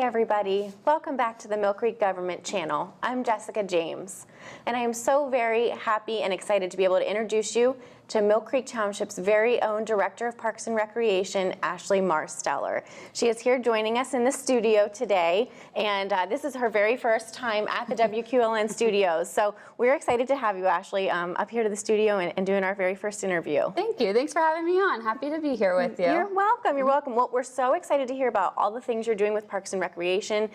everybody. Welcome back to the Mill Creek Government Channel. I'm Jessica James, and I am so very happy and excited to be able to introduce you to Mill Creek Township's very own Director of Parks and Recreation, Ashley Marsteller. She is here joining us in the studio today, and this is her very first time at the WQLN studios. So we're excited to have you, Ashley, up here to the studio and doing our very first interview. Thank you. Thanks for having me on. Happy to be here with you. You're welcome. You're welcome. Well, we're so excited to hear about all the things you're doing with Parks and Recreation,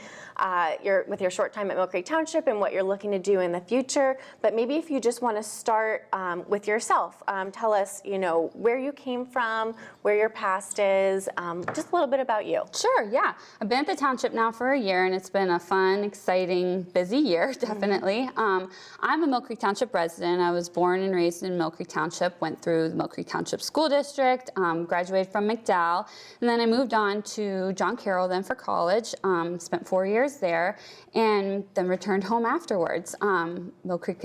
with your short time at Mill Creek Township and what you're looking to do in the future. But maybe if you just want to start with yourself, tell us, where you came from, where your past is, just a little bit about you. Sure, yeah. I've been at the township now for a year, and it's been a fun, exciting, busy year, definitely. I'm a Mill Creek Township resident. I was born and raised in Mill Creek Township, went through the Mill Creek Township School District, graduated from McDowell, and then I moved on to John Carroll then for college, spent 4 years there, and then returned home afterwards. Mill Creek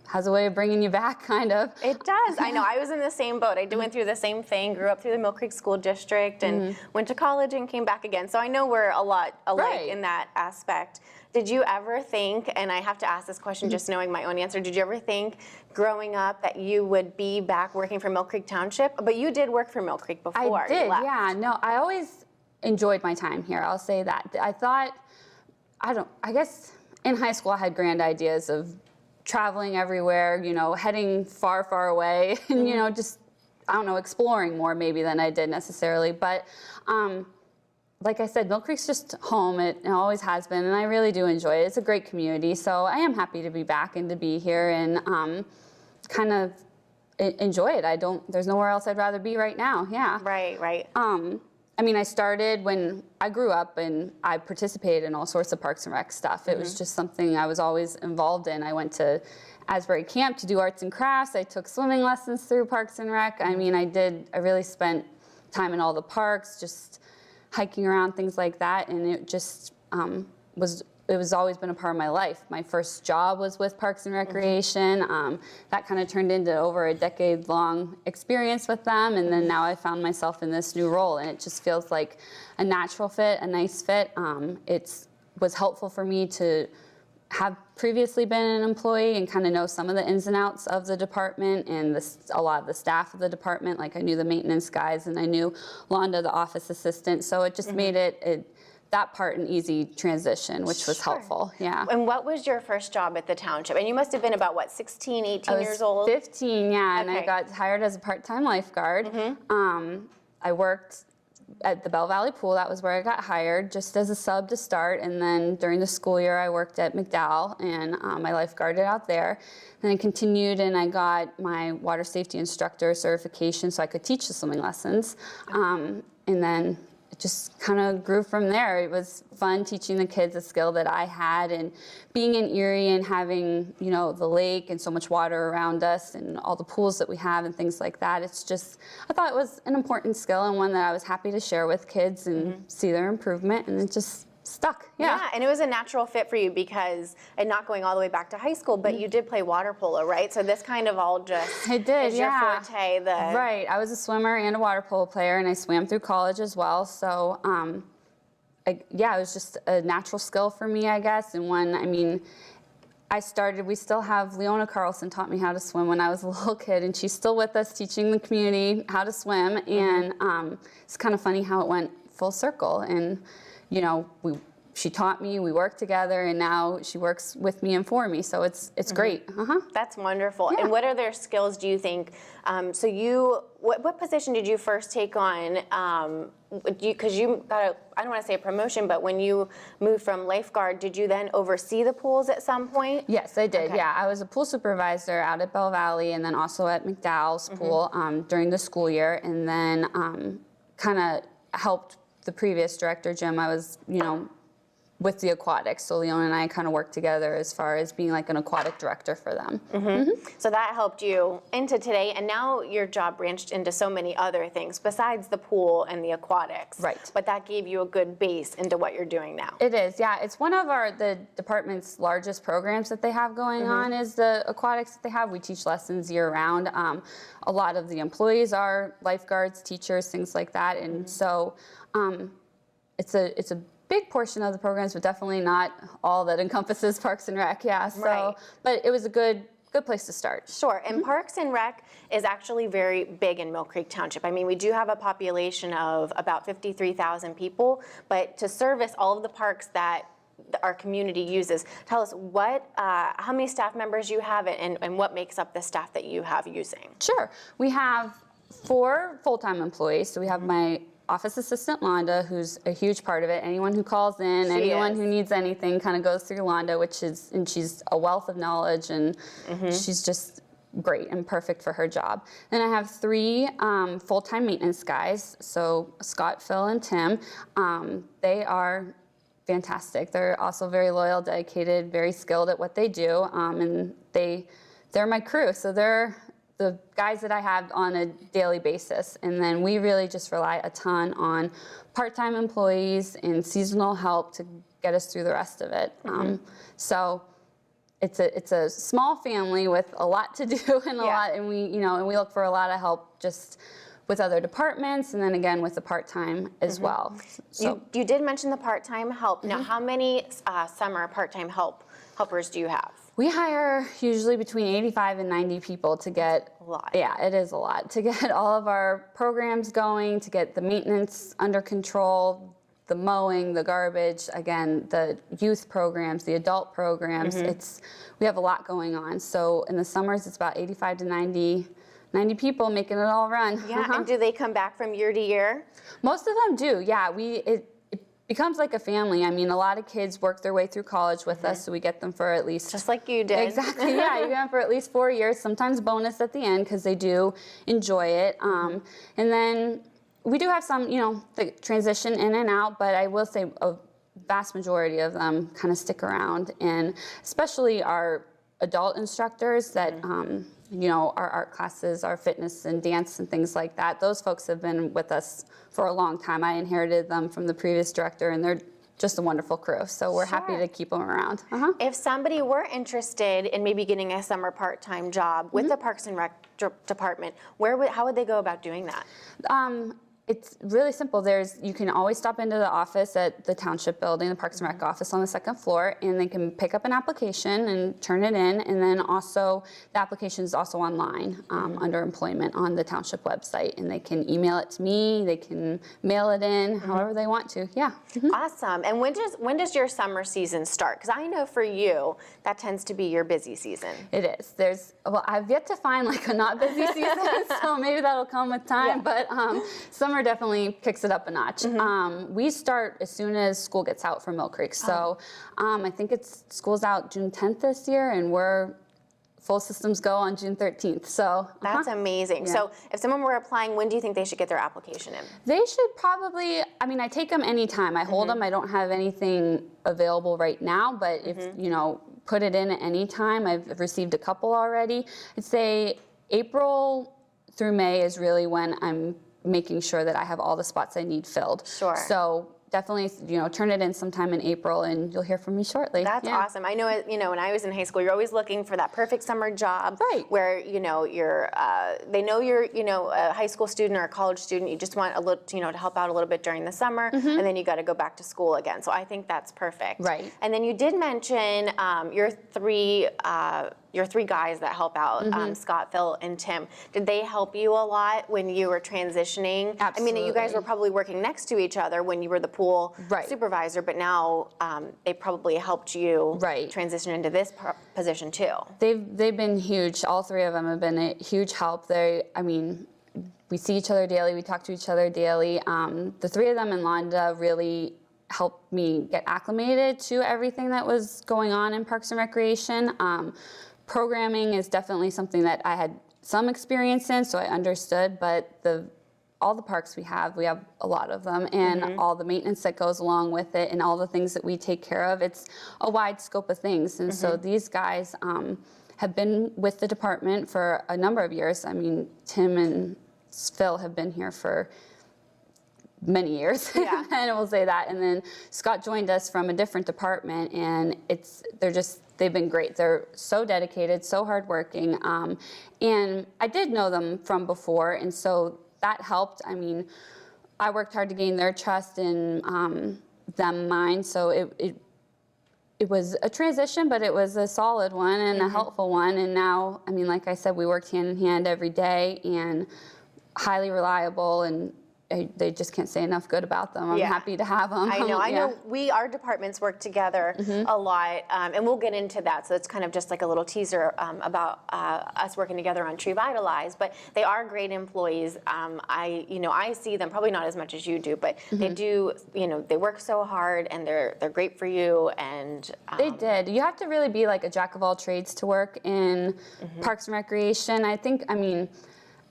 has a way of bringing you back, kind of. It does. I know. I was in the same boat. I went through the same thing, grew up through the Mill Creek School District, and went to college and came back again. So I know we're a lot alike in that aspect. Did you ever think, and I have to ask this question just knowing my own answer, did you ever think growing up that you would be back working for Mill Creek Township? But you did work for Mill Creek before. I did, yeah. No, I always enjoyed my time here. I'll say that. I guess in high school I had grand ideas of traveling everywhere, heading far, far away, and, exploring more maybe than I did necessarily. But like I said, Mill Creek's just home. It always has been, and I really do enjoy it. It's a great community, so I am happy to be back and to be here and kind of enjoy it. There's nowhere else I'd rather be right now, yeah. Right. I started when I grew up, and I participated in all sorts of Parks and Rec stuff. It was just something I was always involved in. I went to Asbury Camp to do arts and crafts. I took swimming lessons through Parks and Rec. I really spent time in all the parks, just hiking around, things like that, and it just was always been a part of my life. My first job was with Parks and Recreation. That kind of turned into over a decade-long experience with them, and then now I found myself in this new role, and it just feels like a natural fit, a nice fit. It was helpful for me to have previously been an employee and kind of know some of the ins and outs of the department and a lot of the staff of the department. Like I knew the maintenance guys, and I knew Londa, the office assistant, so it just made that part an easy transition, which was helpful, yeah. And what was your first job at the township? And you must have been about, 16, 18 years old? 15, yeah, and I got hired as a part-time lifeguard. I worked at the Bell Valley Pool. That was where I got hired, just as a sub to start, and then during the school year I worked at McDowell, and I lifeguarded out there. And I continued, and I got my water safety instructor certification so I could teach the swimming lessons. And then it just kind of grew from there. It was fun teaching the kids a skill that I had, and being in Erie and having, the lake and so much water around us and all the pools that we have and things like that. It's just, I thought it was an important skill and one that I was happy to share with kids and see their improvement, and it just stuck, yeah. And it was a natural fit for you because, and not going all the way back to high school, but you did play water polo, right? So this kind of all just is your forte. Right, I was a swimmer and a water polo player, and I swam through college as well. So, it was just a natural skill for me, I guess. And we still have Leona Carlson taught me how to swim when I was a little kid, and she's still with us teaching the community how to swim. And it's kind of funny how it went full circle. And she taught me, we worked together, and now she works with me and for me, so it's great. That's wonderful. Yeah. And what other skills do you think, what position did you first take on, because you got I don't want to say a promotion, but when you moved from lifeguard, did you then oversee the pools at some point? Yes, I did, yeah. I was a pool supervisor out at Bell Valley, and then also at McDowell's pool during the school year, and then kind of helped the previous director, Jim. I was, with the Aquatics. So Leona and I kind of worked together as far as being like an aquatic director for them. So that helped you into today, and now your job branched into so many other things besides the pool and the aquatics. Right. But that gave you a good base into what you're doing now. It is, yeah. It's one of the department's largest programs that they have going on is the aquatics that they have. We teach lessons year round. A lot of the employees are lifeguards, teachers, things like that, and so it's a big portion of the programs, but definitely not all that encompasses Parks and Rec. Yeah. So, Right. but it was a good place to start. Sure, and Parks and Rec is actually very big in Mill Creek Township. I mean, we do have a population of about 53,000 people, but to service all of the parks that our community uses, tell us how many staff members you have and what makes up the staff that you have using. Sure. We have 4 full-time employees. So we have my office assistant, Londa, who's a huge part of it. Anyone who calls in, anyone who needs anything kind of goes through Londa, and she's a wealth of knowledge, and she's just great and perfect for her job. Then I have 3 full-time maintenance guys, so Scott, Phil, and Tim. They are fantastic. They're also very loyal, dedicated, very skilled at what they do, and they're my crew. So they're the guys that I have on a daily basis. And then we really just rely a ton on part-time employees and seasonal help to get us through the rest of it. So it's a small family with a lot to do and we look for a lot of help just with other departments, and then again with the part-time as well. So you did mention the part-time help. Now, how many summer part-time helpers do you have? We hire usually between 85 and 90 people to get a lot. Yeah, it is a lot to get all of our programs going, to get the maintenance under control, the mowing, the garbage, again, the youth programs, the adult programs. We have a lot going on. So in the summers, it's about 85 to 90 people making it all run. Yeah, and do they come back from year to year? Most of them do, yeah. It becomes like a family. I mean, a lot of kids work their way through college with us, so we get them for at least... Just like you did. Exactly, yeah. You get them for at least 4 years, sometimes bonus at the end because they do enjoy it. And then we do have some, the transition in and out, but I will say a vast majority of them kind of stick around, and especially our adult instructors that... our art classes, our fitness and dance and things like that. Those folks have been with us for a long time. I inherited them from the previous director, and they're just a wonderful crew. So we're happy to keep them around. If somebody were interested in maybe getting a summer part-time job with the Parks and Rec department, how would they go about doing that? It's really simple. You can always stop into the office at the Township building, the Parks and Rec office on the 2nd floor, and they can pick up an application and turn it in. And then also, the application is also online under employment on the Township website. And they can email it to me, they can mail it in, however they want to. Yeah. Awesome. And when does your summer season start? Because I know for you, that tends to be your busy season. It is. I've yet to find like a not busy season, so maybe that'll come with time. But summer definitely kicks it up a notch. We start as soon as school gets out for Mill Creek. So I think school's out June 10th this year, and we're full systems go on June 13th. So that's amazing. Yeah. So if someone were applying, when do you think they should get their application in? They should probably, I take them anytime. I hold them. I don't have anything available right now, but if, put it in at any time. I've received a couple already. I'd say April through May is really when I'm making sure that I have all the spots I need filled. Sure. So definitely, turn it in sometime in April, and you'll hear from me shortly. That's awesome. I know, when I was in high school, you're always looking for that perfect summer job, right? Where they know you're a high school student or a college student. You just want a little, to help out a little bit during the summer, and then you got to go back to school again. So I think that's perfect. Right. And then you did mention your three guys that help out, Scott, Phil, and Tim. Did they help you a lot when you were transitioning? Absolutely. You guys were probably working next to each other when you were the pool supervisor, but now they probably helped you transition into this position too. They've been huge. All 3 of them have been a huge help. We see each other daily. We talk to each other daily. The 3 of them in Londa really helped me get acclimated to everything that was going on in Parks and Recreation. Programming is definitely something that I had some experience in, so I understood, but all the parks we have a lot of them, and all the maintenance that goes along with it, and all the things that we take care of, it's a wide scope of things. And so these guys have been with the department for a number of years. Tim and Phil have been here for many years, and we'll say that. And then Scott joined us from a different department, and they've been great. They're so dedicated, so hardworking, and I did know them from before, and so that helped. I worked hard to gain their trust, and them mine. So it was a transition, but it was a solid one and a helpful one. And now, I mean, like I said, we worked hand in hand every day and highly reliable, and they just can't say enough good about them. I'm happy to have them. I know. Our departments work together a lot, and we'll get into that. So it's kind of just like a little teaser about us working together on TreeVitalize. But they are great employees. I see them probably not as much as you do, but they do. They work so hard, and they're great for you. And they did. You have to really be like a jack of all trades to work in Parks and Recreation. I think. I mean,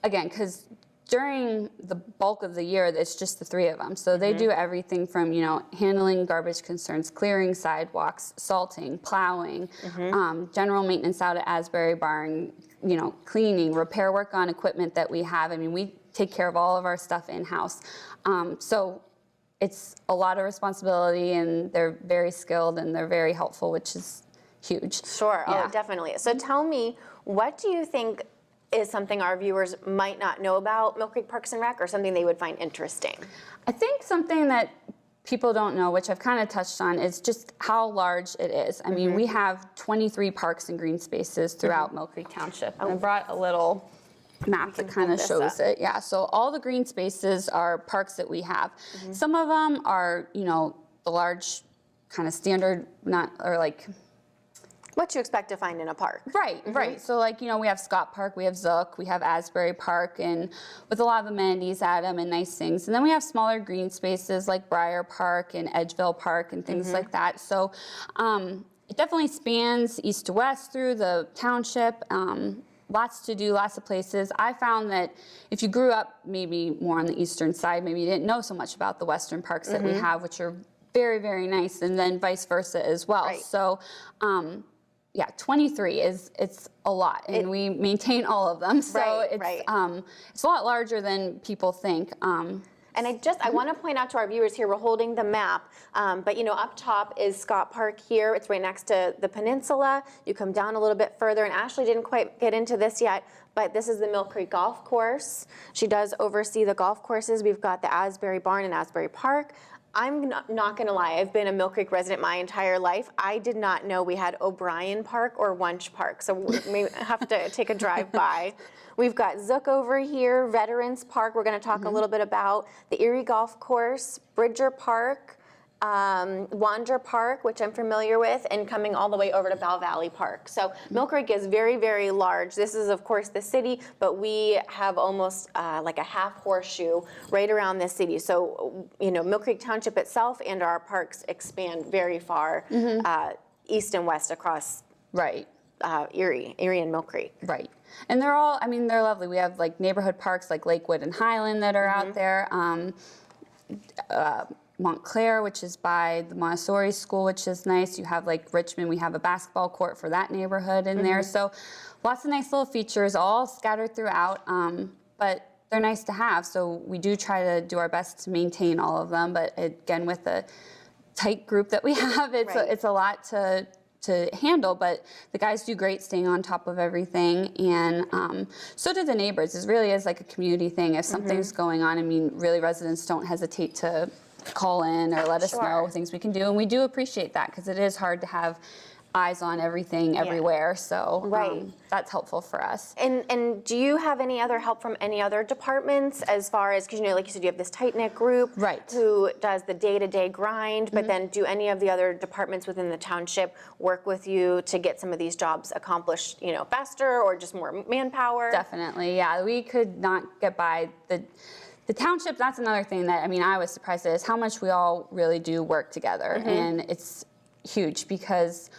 again, because during the bulk of the year, it's just the three of them. So they do everything from, handling garbage concerns, clearing sidewalks, salting, plowing, general maintenance out at Asbury Barn, cleaning, repair work on equipment that we have. I mean, we take care of all of our stuff in-house. So it's a lot of responsibility, and they're very skilled and they're very helpful, which is huge. Sure, oh, definitely. So tell me, what do you think is something our viewers might not know about Mill Creek Parks and Rec, or something they would find interesting? I think something that people don't know, which I've kind of touched on, is just how large it is. I mean, we have 23 parks and green spaces throughout Mill Creek Township. And I brought a little map that kind of shows it. Yeah, so all the green spaces are parks that we have. Some of them are, the large kind of standard, what you expect to find in a park. Right. So we have Scott Park, we have Zook, we have Asbury Park, and with a lot of amenities at them and nice things. And then we have smaller green spaces like Briar Park and Edgeville Park and things like that. So it definitely spans east to west through the township. Lots to do, lots of places. I found that if you grew up maybe more on the eastern side, maybe you didn't know so much about the western parks that we have, which are very, very nice, and then vice versa as well. Right. So 23 it's a lot, and we maintain all of them. So it's a lot larger than people think. And I want to point out to our viewers here, we're holding the map, but up top is Scott Park here. It's right next to the peninsula. You come down a little bit further, and Ashley didn't quite get into this yet, but this is the Mill Creek Golf Course. She does oversee the golf courses. We've got the Asbury Barn and Asbury Park. I'm not going to lie, I've been a Mill Creek resident my entire life. I did not know we had O'Brien Park or Wunsch Park, so we may have to take a drive by. We've got Zook over here, Veterans Park, we're going to talk a little bit about, the Erie Golf Course, Bridger Park, Wander Park, which I'm familiar with, and coming all the way over to Bell Valley Park. So Mill Creek is very, very large. This is, of course, the city, but we have almost like a half horseshoe right around the city. So, Mill Creek Township itself and our parks expand very far east and west across Erie and Mill Creek. Right. And they're all, they're lovely. We have neighborhood parks like Lakewood and Highland that are out there. Montclair, which is by the Montessori school, which is nice. You have Richmond, we have a basketball court for that neighborhood in there. So lots of nice little features all scattered throughout, but they're nice to have. So we do try to do our best to maintain all of them. But again, with the tight group that we have, it's a lot to handle, but the guys do great staying on top of everything, and so do the neighbors. It really is like a community thing. If something's going on, really residents don't hesitate to call in or let us know things we can do, and we do appreciate that, because it is hard to have eyes on everything everywhere, so that's helpful for us. And do you have any other help from any other departments, as far as, because like you said, you have this tight-knit group who does the day-to-day grind, but then do any of the other departments within the township work with you to get some of these jobs accomplished, faster, or just more manpower? Definitely, yeah. We could not get by the township. That's another thing that I was surprised at, is how much we all really do work together, and it's huge, because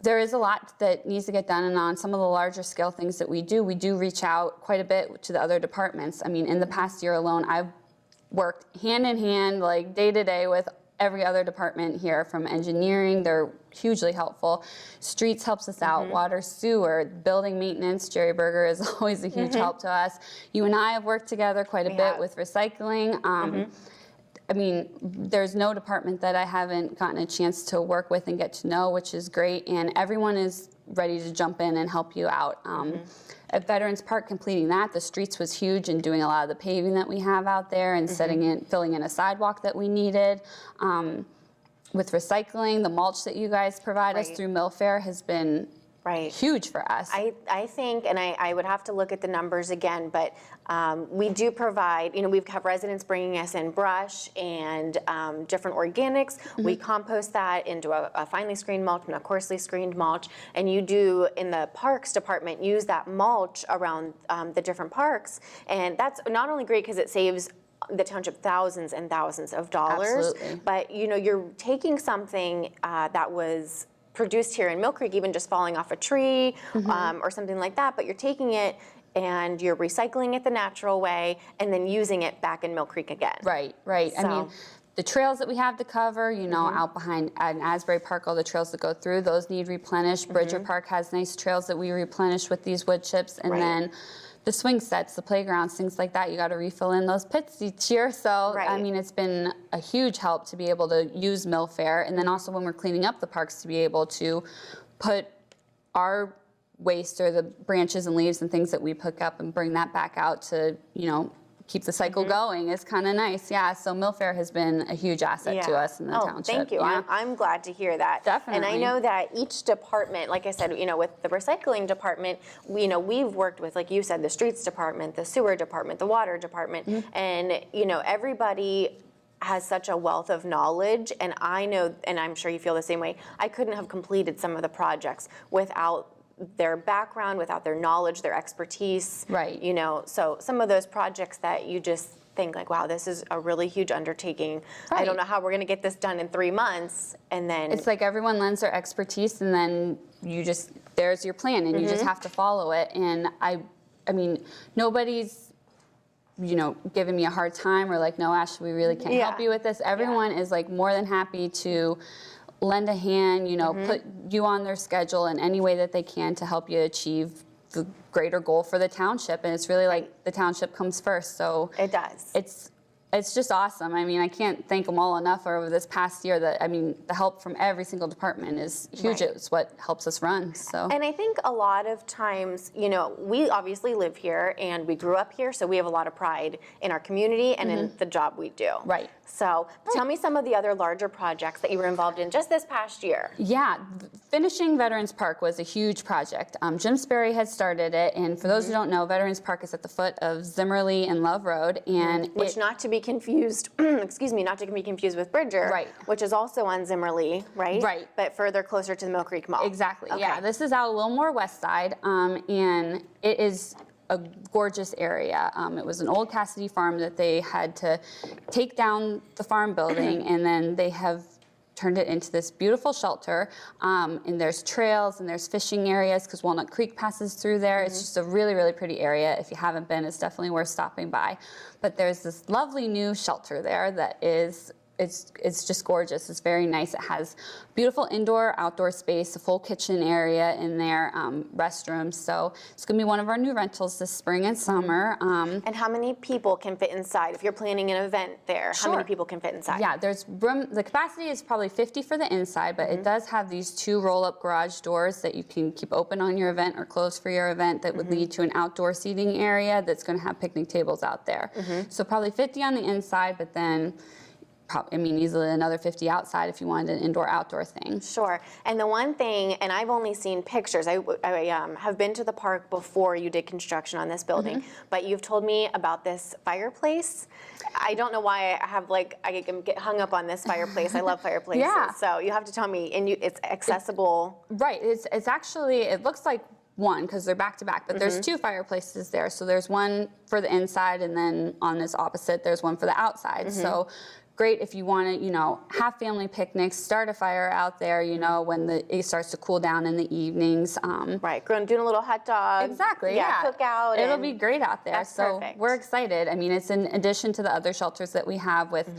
there is a lot that needs to get done, and on some of the larger scale things that we do reach out quite a bit to the other departments. In the past year alone, I've worked hand in hand, day to day, with every other department here, from engineering. They're hugely helpful. Streets helps us out, water, sewer, building maintenance. Jerry Berger is always a huge help to us. You and I have worked together quite a bit with recycling. I mean, there's no department that I haven't gotten a chance to work with and get to know, which is great, and everyone is ready to jump in and help you out. At Veterans Park, completing that, the streets was huge, and doing a lot of the paving that we have out there and filling in a sidewalk that we needed. With recycling, the mulch that you guys provide us through Millfair has been huge for us. I think, and I would have to look at the numbers again, but we do provide, we have residents bringing us in brush and different organics. We compost that into a finely screened mulch and a coarsely screened mulch. And you do, in the parks department, use that mulch around the different parks. And that's not only great because it saves the township thousands and thousands of dollars, but you're taking something that was produced here in Mill Creek, even just falling off a tree or something like that, but you're taking it and you're recycling it the natural way and then using it back in Mill Creek again. Right. So. I mean, the trails that we have to cover, out behind in Asbury Park, all the trails that go through, those need replenished. Bridger Park has nice trails that we replenish with these wood chips, and then the swing sets, the playgrounds, things like that, you got to refill in those pits each year. So, I mean, it's been a huge help to be able to use Millfair. And then also when we're cleaning up the parks, to be able to put our waste or the branches and leaves and things that we pick up and bring that back out to, keep the cycle going is kind of nice. Yeah, so Millfair has been a huge asset to us in the township. Thank you. Yeah. I'm glad to hear that. Definitely. And I know that each department, like I said, with the recycling department, we've worked with, like you said, the streets department, the sewer department, the water department, and everybody has such a wealth of knowledge, and I know, and I'm sure you feel the same way, I couldn't have completed some of the projects without their background, without their knowledge, their expertise. So some of those projects that you just think like, wow, this is a really huge undertaking. I don't know how we're going to get this done in 3 months, and then it's like everyone lends their expertise, and then there's your plan, and you just have to follow it. And I mean, nobody's giving me a hard time or like, no, Ashley, we really can't help you with this. Everyone is like more than happy to lend a hand, put you on their schedule in any way that they can to help you achieve the greater goal for the township. And it's really like the township comes first. So it does. It's just awesome. I mean, I can't thank them all enough over this past year. The help from every single department is huge. It's what helps us run. So. And I think a lot of times, we obviously live here and we grew up here, so we have a lot of pride in our community and in the job we do. So tell me some of the other larger projects that you were involved in just this past year. Yeah, finishing Veterans Park was a huge project. Jim Sperry had started it, and for those who don't know, Veterans Park is at the foot of Zimmerly and Love Road, and which not to be confused, not to be confused with Bridger, which is also on Zimmerly, right? But further closer to the Mill Creek Mall. Exactly. Yeah, this is out a little more west side, and it is a gorgeous area. It was an old Cassidy farm that they had to take down the farm building, and then they have turned it into this beautiful shelter. And there's trails and there's fishing areas because Walnut Creek passes through there. It's just a really, really pretty area. If you haven't been, it's definitely worth stopping by. But there's this lovely new shelter there that is it's just gorgeous. It's very nice. It has beautiful indoor, outdoor space, a full kitchen area in there, restrooms. So it's going to be one of our new rentals this spring and summer. And how many people can fit inside? If you're planning an event there, how many people can fit inside? Yeah, there's room. The capacity is probably 50 for the inside, but it does have these 2 roll-up garage doors that you can keep open on your event or close for your event that would lead to an outdoor seating area that's going to have picnic tables out there. So probably 50 on the inside, but then easily another 50 outside if you wanted an indoor-outdoor thing. Sure. And the one thing, and I've only seen pictures, I have been to the park before you did construction on this building, but you've told me about this fireplace. I don't know why I can get hung up on this fireplace. I love fireplaces. So you have to tell me, and it's accessible. It's actually, it looks like one because they're back to back, but there's 2 fireplaces there. So there's one for the inside, and then on this opposite, there's one for the outside. So great if you want to, have family picnics, start a fire out there, when it starts to cool down in the evenings. Doing a little hot dog. Exactly, yeah. Cookout. It'll be great out there. That's so perfect. We're excited. I mean, it's in addition to the other shelters that we have with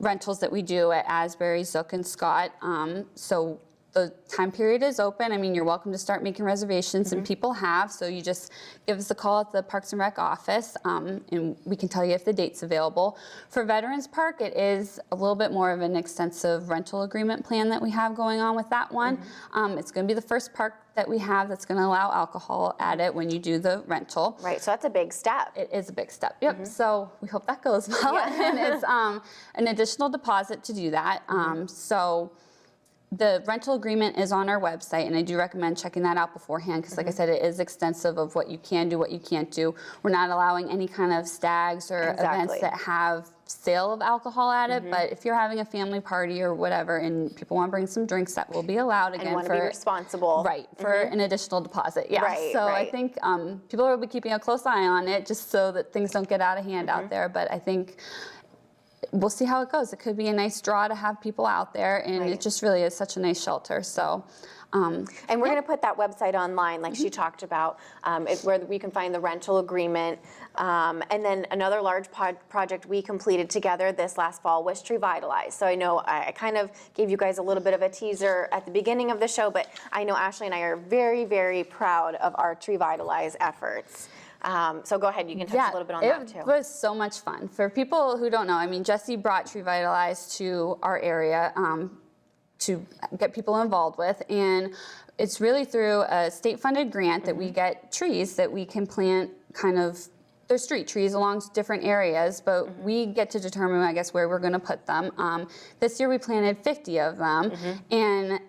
rentals that we do at Asbury, Zook, and Scott. So the time period is open. I mean, you're welcome to start making reservations, and people have. So you just give us a call at the Parks and Rec office, and we can tell you if the date's available. For Veterans Park, it is a little bit more of an extensive rental agreement plan that we have going on with that one. It's going to be the first park that we have that's going to allow alcohol at it when you do the rental. Right, so that's a big step. It is a big step. Yep. So we hope that goes well. And it's an additional deposit to do that. So the rental agreement is on our website, and I do recommend checking that out beforehand because, like I said, it is extensive of what you can do, what you can't do. We're not allowing any kind of stags or events that have sale of alcohol at it, but if you're having a family party or whatever and people want to bring some drinks, that will be allowed again. And want to be responsible. Right, for an additional deposit, yeah. Right, so right. I think people will be keeping a close eye on it just so that things don't get out of hand out there, but I think we'll see how it goes. It could be a nice draw to have people out there, and it just really is such a nice shelter. So, and we're going to put that website online, like she talked about, where we can find the rental agreement. And then another large project we completed together this last fall was TreeVitalize. So I know I kind of gave you guys a little bit of a teaser at the beginning of the show, but I know Ashley and I are very, very proud of our TreeVitalize efforts. So go ahead, you can touch a little bit on that too. It was so much fun. For people who don't know, I mean, Jesse brought TreeVitalize to our area to get people involved with, and it's really through a state-funded grant that we get trees that we can plant they're street trees along different areas, but we get to determine, I guess, where we're going to put them. This year we planted 50 of them, and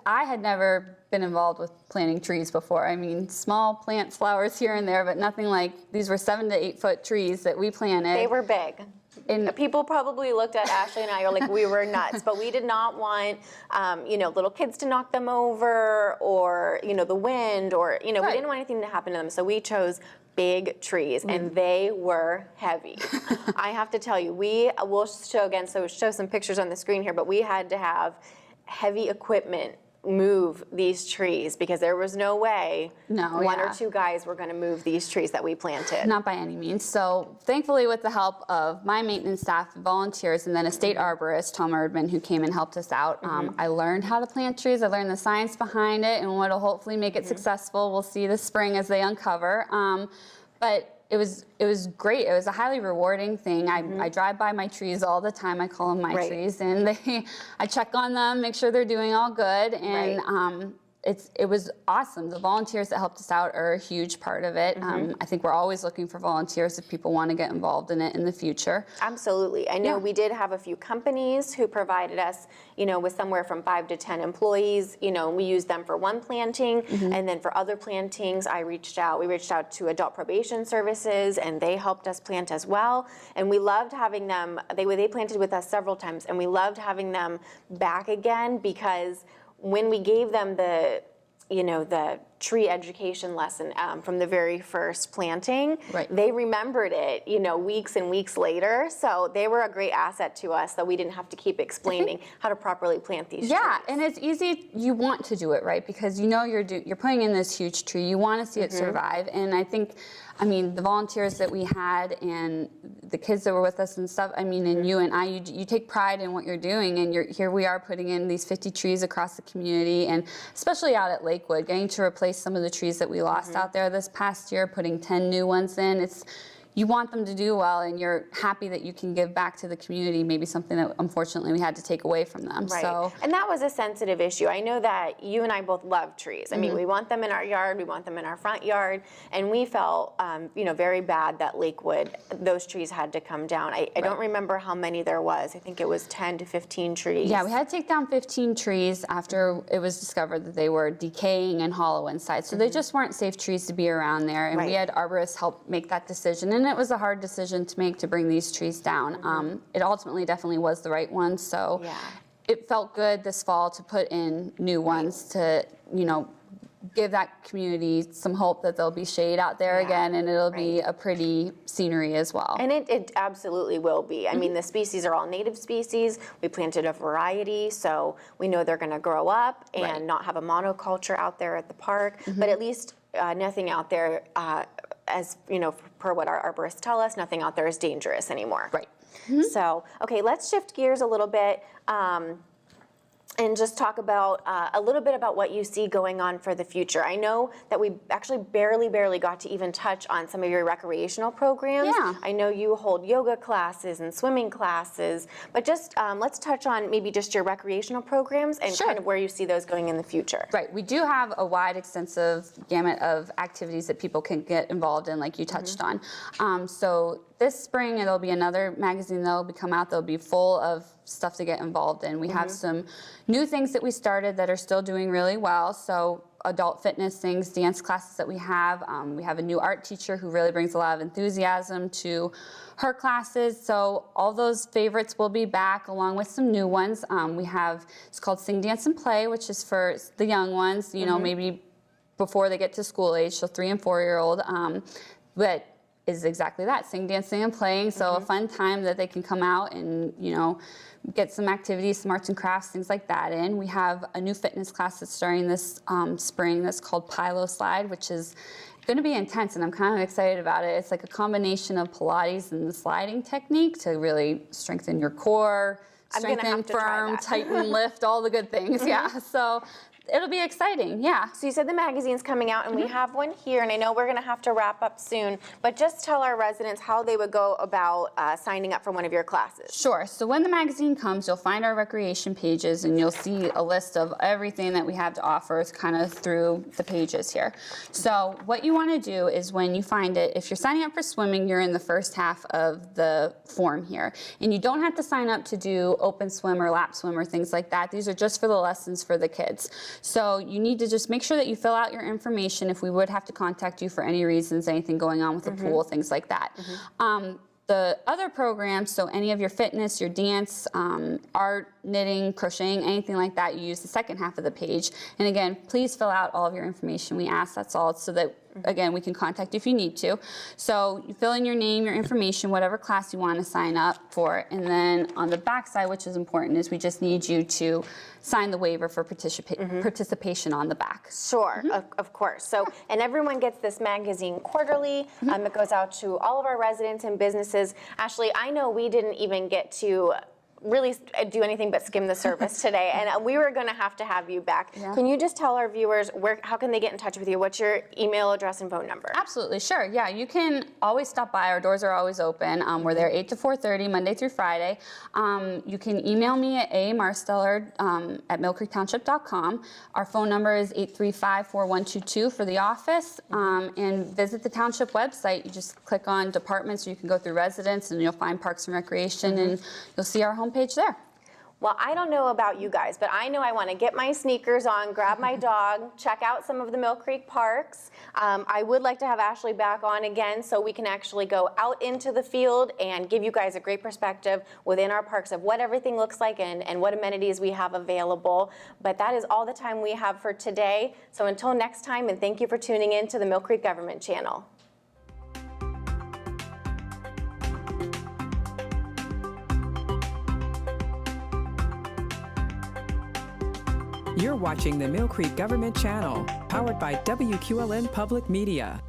I had never been involved with planting trees before. I mean, small plants, flowers here and there, but nothing like, these were 7 to 8 foot trees that we planted. They were big. And people probably looked at Ashley and I like we were nuts, but we did not want, little kids to knock them over or, the wind or, we didn't want anything to happen to them. So we chose big trees, and they were heavy. I have to tell you, we'll show some pictures on the screen here, but we had to have heavy equipment move these trees because there was no way one or two guys were going to move these trees that we planted. Not by any means. So thankfully, with the help of my maintenance staff, volunteers, and then a state arborist, Tom Erdman, who came and helped us out, I learned how to plant trees. I learned the science behind it and what will hopefully make it successful. We'll see this spring as they uncover. But it was great. It was a highly rewarding thing. I drive by my trees all the time. I call them my trees, and I check on them, make sure they're doing all good, and it was awesome. The volunteers that helped us out are a huge part of it. I think we're always looking for volunteers if people want to get involved in it in the future. Absolutely. I know we did have a few companies who provided us, with somewhere from 5 to 10 employees. We used them for one planting, and then for other plantings, we reached out to Adult Probation Services, and they helped us plant as well. And we loved having them. They planted with us several times, and we loved having them back again because when we gave them the tree education lesson from the very first planting, they remembered it, weeks and weeks later. So they were a great asset to us that we didn't have to keep explaining how to properly plant these trees. Yeah, and it's easy. You want to do it right because you're putting in this huge tree. You want to see it survive, and I think. The volunteers that we had and the kids that were with us and stuff, and you and I, you take pride in what you're doing, and here we are putting in these 50 trees across the community, and especially out at Lakewood, getting to replace some of the trees that we lost out there this past year, putting 10 new ones in. You want them to do well, and you're happy that you can give back to the community, maybe something that unfortunately we had to take away from them. Right. So, and that was a sensitive issue. I know that you and I both love trees. We want them in our yard, we want them in our front yard, and we felt, very bad that Lakewood, those trees had to come down. I don't remember how many there was. I think it was 10 to 15 trees. Yeah, we had to take down 15 trees after it was discovered that they were decaying and hollow inside. So they just weren't safe trees to be around there, and we had arborists help make that decision. And it was a hard decision to make to bring these trees down. It ultimately definitely was the right one, so it felt good this fall to put in new ones to, give that community some hope that there'll be shade out there again, and it'll be a pretty scenery as well. And it absolutely will be. The species are all native species. We planted a variety, so we know they're going to grow up and not have a monoculture out there at the park, but at least nothing out there, as per what our arborists tell us, nothing out there is dangerous anymore. Right. So, okay, let's shift gears a little bit. and just talk about a little bit about what you see going on for the future. I know that we actually barely got to even touch on some of your recreational programs. Yeah. I know you hold yoga classes and swimming classes, but just let's touch on maybe just your recreational programs and Sure. kind of where you see those going in the future. Right, we do have a wide, extensive gamut of activities that people can get involved in, like you touched on. So this spring, there'll be another magazine that'll come out that'll be full of stuff to get involved in. We have some new things that we started that are still doing really well. So adult fitness things, dance classes that we have. We have a new art teacher who really brings a lot of enthusiasm to her classes. So all those favorites will be back along with some new ones. We have, it's called Sing, Dance, and Play, which is for the young ones, you know, maybe before they get to school age, so 3 and 4-year-old. But is exactly that, sing, dancing, and playing. So a fun time that they can come out and, you know, get some activities, some arts and crafts, things like that in. We have a new fitness class that's starting this spring that's called Polo Slide, which is going to be intense, and I'm kind of excited about it. It's like a combination of Pilates and the sliding technique to really strengthen your core, strengthen, firm, tighten, lift, all the good things. Yeah, so it'll be exciting, yeah. So you said the magazine's coming out, and we have one here, and I know we're going to have to wrap up soon, but just tell our residents how they would go about signing up for one of your classes. Sure, so when the magazine comes, you'll find our recreation pages, and you'll see a list of everything that we have to offer kind of through the pages here. So what you want to do is when you find it, if you're signing up for swimming, you're in the first half of the form here. And you don't have to sign up to do open swim or lap swim or things like that. These are just for the lessons for the kids. So you need to just make sure that you fill out your information if we would have to contact you for any reasons, anything going on with the pool, things like that. The other programs, so any of your fitness, your dance, art, knitting, crocheting, anything like that, you use the second half of the page. And again, please fill out all of your information. We ask that's all so that, again, we can contact you if you need to. So you fill in your name, your information, whatever class you want to sign up for. And then on the back side, which is important, is we just need you to sign the waiver for participation on the back. Sure, of course. So, and everyone gets this magazine quarterly. It goes out to all of our residents and businesses. Ashley, I know we didn't even get to really do anything but skim the surface today, and we were going to have you back. Yeah. Can you just tell our viewers how can they get in touch with you? What's your email address and phone number? Absolutely, sure. Yeah, you can always stop by. Our doors are always open. We're there 8 to 4:30, Monday through Friday. You can email me at amarsteller at millcreektownship.com. Our phone number is 835-4122 for the office. And visit the township website. You just click on departments, or you can go through residents, and you'll find Parks and Recreation, and you'll see our homepage there. Well, I don't know about you guys, but I know I want to get my sneakers on, grab my dog, check out some of the Mill Creek parks. I would like to have Ashley back on again so we can actually go out into the field and give you guys a great perspective within our parks of what everything looks like and what amenities we have available. But that is all the time we have for today. So until next time, and thank you for tuning in to the Mill Creek Government Channel. You're watching the Mill Creek Government Channel, powered by WQLN Public Media.